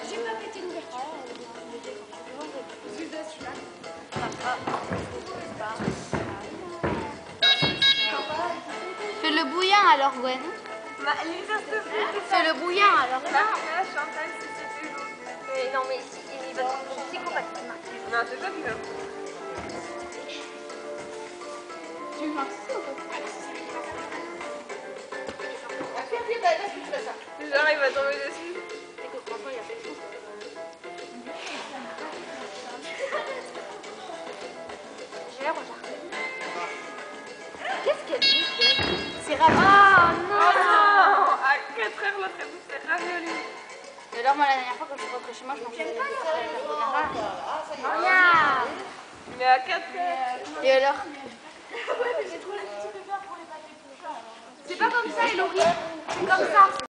J'ai pas pété une ouverture. Fais-le bouillant alors, Gwen. Fais-le bouillant alors. Non, mais il va être psychopathe. Non, c'est pas bien. Tu veux faire ça ou pas? Genre, il va tomber dessus. J'ai l'air regardé. Qu'est-ce qu'elle dit? C'est ravi. Oh non! À 4h, l'autre elle nous fait ravioli. Et alors, moi, la dernière fois, quand je suis rentrée chez moi, je mangeais des Regarde! Mais à 4h. Et alors? C'est pas comme ça, Elodie. C'est comme ça.